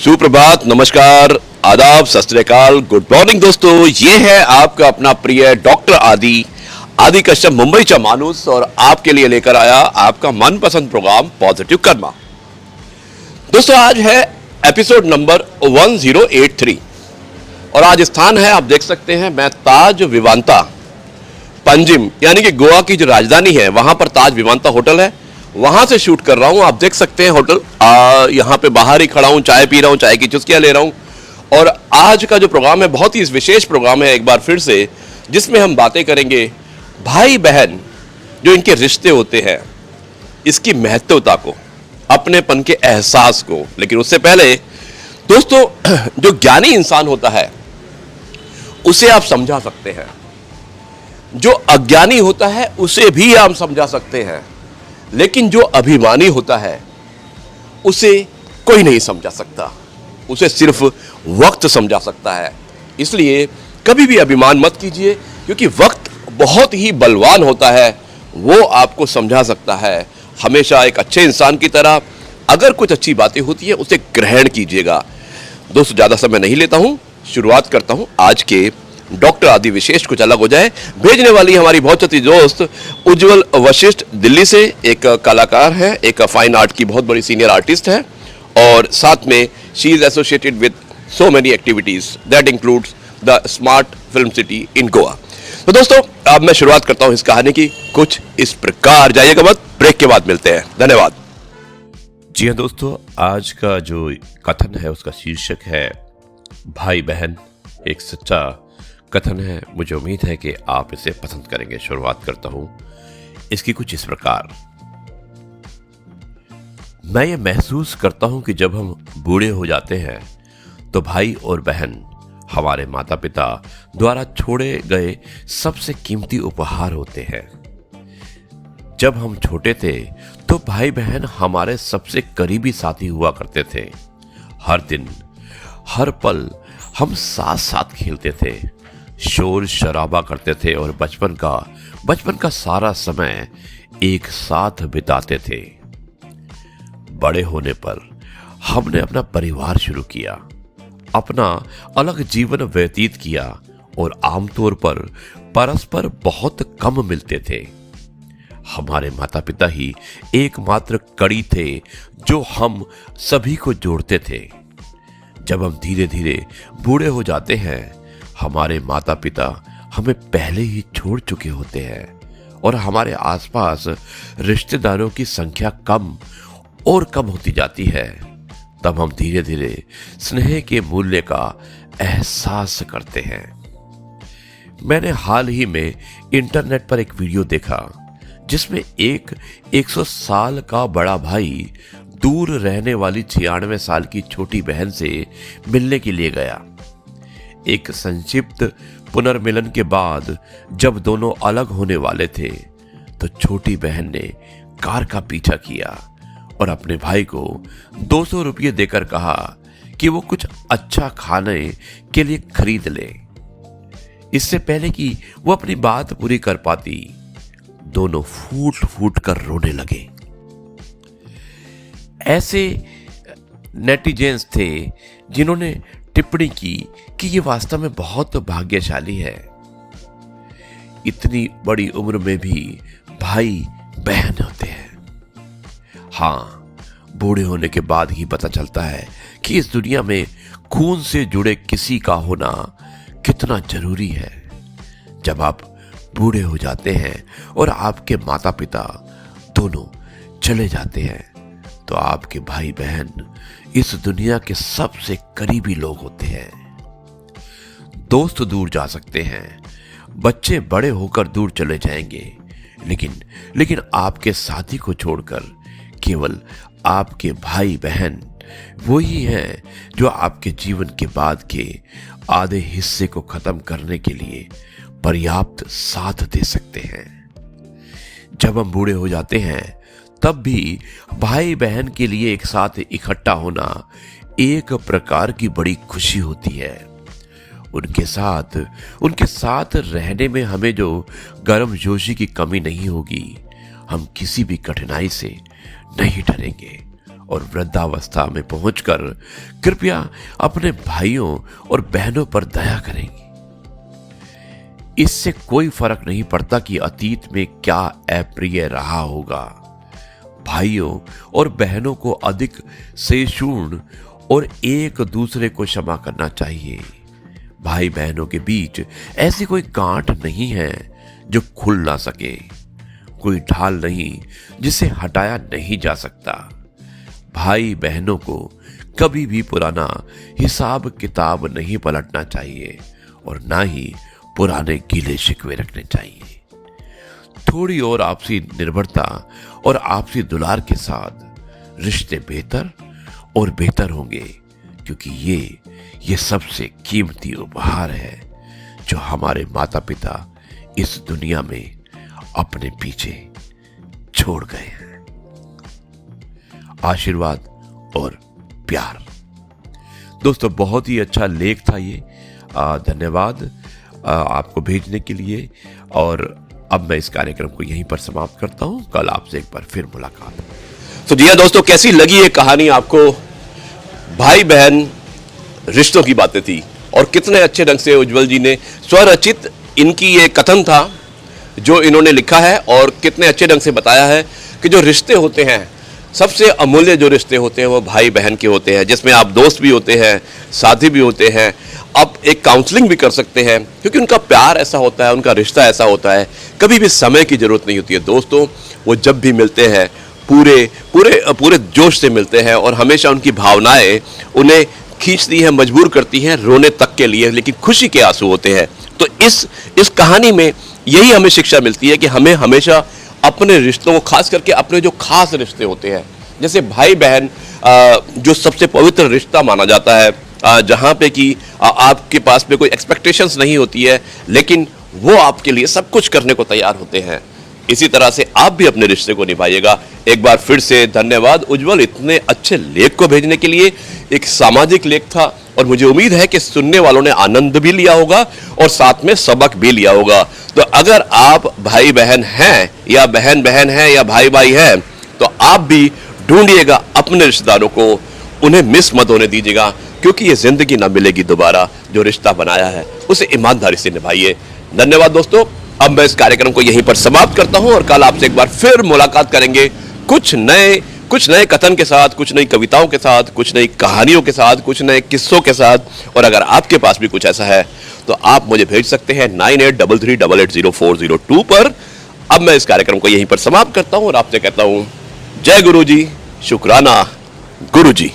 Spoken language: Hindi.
सुप्रभात, नमस्कार, आदाब, सत श्री अकाल, गुड मॉर्निंग दोस्तों। ये है आपका अपना प्रिय डॉक्टर आदि कश्यप, मुंबईचा माणूस, और आपके लिए लेकर आया आपका मनपसंद प्रोग्राम पॉजिटिव कर्मा। दोस्तों आज है एपिसोड नंबर 1083 और आज स्थान है, आप देख सकते हैं, मैं ताज विवांता पंजिम यानी कि गोवा की जो राजधानी है वहां पर ताज विवांता होटल है, वहां से शूट कर रहा हूं। आप देख सकते हैं होटल, यहां पे बाहर ही खड़ा हूं, चाय पी रहा हूं, चाय की चुस्कियां ले रहा हूं। और आज का जो प्रोग्राम है बहुत ही विशेष प्रोग्राम है, एक बार फिर से, जिसमें हम बातें करेंगे भाई बहन जो इनके रिश्ते होते हैं, इसकी महत्वता को, अपनेपन के एहसास को। लेकिन उससे पहले दोस्तों, जो ज्ञानी इंसान होता है उसे आप समझा सकते हैं, जो अज्ञानी होता है उसे भी आप समझा सकते हैं, लेकिन जो अभिमानी होता है उसे कोई नहीं समझा सकता, उसे सिर्फ वक्त समझा सकता है। इसलिए कभी भी अभिमान मत कीजिए, क्योंकि वक्त बहुत ही बलवान होता है, वो आपको समझा सकता है। हमेशा एक अच्छे इंसान की तरह अगर कुछ अच्छी बातें होती है उसे ग्रहण कीजिएगा। दोस्तों ज़्यादा समय नहीं लेता हूं, शुरुआत करता हूं आज के डॉक्टर आदि विशेष। कुछ अलग हो जाए, भेजने वाली हमारी बहुत अच्छी दोस्त उज्जवल वशिष्ठ, दिल्ली से एक कलाकार है, एक फाइन आर्ट की बहुत बड़ी सीनियर आर्टिस्ट है, और साथ में she is associated with so many activities that includes the smart film city in Goa. तो दोस्तों अब मैं शुरुआत करता हूं इस कहानी की कुछ इस प्रकार। जाइएगा मत, ब्रेक के बाद मिलते हैं, धन्यवाद। जी हाँ दोस्तों, आज का जो कथन है उसका शीर्षक है भाई बहन, एक सच्चा कथन है। मुझे उम्मीद है कि आप इसे पसंद करेंगे। शुरुआत करता हूं इसकी कुछ इस प्रकार। मैं ये महसूस करता हूं कि जब हम बूढ़े हो जाते हैं तो भाई और बहन हमारे माता पिता द्वारा छोड़े गए सबसे कीमती उपहार होते हैं। जब हम छोटे थे तो भाई बहन हमारे सबसे करीबी साथी हुआ करते थे। हर दिन हर पल हम साथ साथ खेलते थे, शोर शराबा करते थे और बचपन का सारा समय एक साथ बिताते थे। बड़े होने पर हमने अपना परिवार शुरू किया, अपना अलग जीवन व्यतीत किया और आमतौर पर परस्पर बहुत कम मिलते थे। हमारे माता पिता ही एकमात्र कड़ी थे जो हम सभी को जोड़ते थे। जब हम धीरे धीरे बूढ़े हो जाते हैं, हमारे माता पिता हमें पहले ही छोड़ चुके होते हैं और हमारे आसपास रिश्तेदारों की संख्या कम और कम होती जाती है। तब हम धीरे धीरे स्नेह के मूल्य का एहसास करते हैं। मैंने हाल ही में इंटरनेट पर एक वीडियो देखा जिसमें एक 100 साल का बड़ा भाई दूर रहने वाली 96 साल की छोटी बहन से मिलने के लिए गया। एक संक्षिप्त पुनर्मिलन के बाद जब दोनों अलग होने वाले थे तो छोटी बहन ने कार का पीछा किया और अपने भाई को 200 रुपये देकर कहा कि वो कुछ अच्छा खाने के लिए खरीद ले। इससे पहले कि वो अपनी बात पूरी कर पाती, दोनों फूट फूट कर रोने लगे। ऐसे नेटिजन्स थे जिन्होंने टिप्पणी की कि ये वास्तव में बहुत भाग्यशाली है, इतनी बड़ी उम्र में भी भाई बहन होते हैं। हाँ, बूढ़े होने के बाद ही पता चलता है कि इस दुनिया में खून से जुड़े किसी का होना कितना जरूरी है। जब आप बूढ़े हो जाते हैं और आपके माता पिता दोनों चले जाते हैं तो आपके भाई बहन इस दुनिया के सबसे करीबी लोग होते हैं। दोस्त दूर जा सकते हैं, बच्चे बड़े होकर दूर चले जाएंगे, लेकिन आपके साथी को छोड़कर केवल आपके भाई बहन वही हैं जो आपके जीवन के बाद के आधे हिस्से को खत्म करने के लिए पर्याप्त साथ दे सकते हैं। जब हम बूढ़े हो जाते हैं तब भी भाई बहन के लिए एक साथ इकट्ठा होना एक प्रकार की बड़ी खुशी होती है। उनके साथ रहने में हमें जो गर्मजोशी की कमी नहीं होगी, हम किसी भी कठिनाई से नहीं डरेंगे और वृद्धावस्था में पहुंचकर कृपया अपने भाइयों और बहनों पर दया करेंगी। इससे कोई फर्क नहीं पड़ता कि अतीत में क्या अप्रिय रहा होगा। भाइयों और बहनों को अधिक सहिष्णु और एक दूसरे को क्षमा करना चाहिए। भाई बहनों के बीच ऐसी कोई गांठ नहीं है जो खुल ना सके, कोई ढाल नहीं जिसे हटाया नहीं जा सकता। भाई बहनों को कभी भी पुराना हिसाब किताब नहीं पलटना चाहिए और ना ही पुराने गीले शिकवे रखने चाहिए। थोड़ी और आपसी निर्भरता और आपसी दुलार के साथ रिश्ते बेहतर और बेहतर होंगे, क्योंकि ये सबसे कीमती उपहार है जो हमारे माता पिता इस दुनिया में अपने पीछे छोड़ गए हैं। आशीर्वाद और प्यार। दोस्तों, बहुत ही अच्छा लेख था ये। धन्यवाद आपको भेजने के लिए। और अब मैं इस कार्यक्रम को यहीं पर समाप्त करता हूं। कल आपसे एक बार फिर मुलाकात। तो जी दोस्तों, कैसी लगी ये कहानी आपको? भाई बहन रिश्तों की बातें थी और कितने अच्छे ढंग से उज्जवल जी ने स्वरचित इनकी ये कथन था जो इन्होंने लिखा है, और कितने अच्छे ढंग से बताया है कि जो रिश्ते होते हैं, सबसे अमूल्य जो रिश्ते होते हैं वो भाई बहन के होते हैं, जिसमें आप दोस्त भी होते हैं, साथी भी होते हैं, आप एक काउंसलिंग भी कर सकते हैं, क्योंकि उनका प्यार ऐसा होता है, उनका रिश्ता ऐसा होता है, कभी भी समय की जरूरत नहीं होती है। दोस्तों, वो जब भी मिलते हैं पूरे पूरे पूरे जोश से मिलते हैं और हमेशा उनकी भावनाएं उन्हें खींचती हैं, मजबूर करती हैं रोने तक के लिए, लेकिन खुशी के आंसू होते हैं। तो इस कहानी में यही हमें शिक्षा मिलती है कि हमें हमेशा अपने रिश्तों को, खास करके अपने जो खास रिश्ते होते हैं, जैसे भाई बहन, जो सबसे पवित्र रिश्ता माना जाता है, जहाँ पे कि आपके पास में कोई एक्सपेक्टेशंस नहीं होती है, लेकिन वो आपके लिए सब कुछ करने को तैयार होते हैं। इसी तरह से आप भी अपने रिश्ते को निभाइएगा। एक बार फिर से धन्यवाद उज्जवल, इतने अच्छे लेख को भेजने के लिए। एक सामाजिक लेख था और मुझे उम्मीद है कि सुनने वालों ने आनंद भी लिया होगा और साथ में सबक भी लिया होगा। तो अगर आप भाई बहन हैं या बहन बहन है या भाई भाई है, तो आप भी ढूंढिएगा अपने रिश्तेदारों को, उन्हें मिस मत होने दीजिएगा, क्योंकि ये जिंदगी ना मिलेगी दोबारा। जो रिश्ता बनाया है उसे ईमानदारी से निभाइए। धन्यवाद दोस्तों। अब मैं इस कार्यक्रम को यहीं पर समाप्त करता हूं और कल आपसे एक बार फिर मुलाकात करेंगे कुछ नए कथन के साथ, कुछ नई कविताओं के साथ, कुछ नई कहानियों के साथ, कुछ नए किस्सों के साथ। और अगर आपके पास भी कुछ ऐसा है तो आप मुझे भेज सकते हैं 9833880402 पर। अब मैं इस कार्यक्रम को यहीं पर समाप्त करता हूं और आपसे कहता हूं जय गुरु जी, शुक्राना गुरु जी।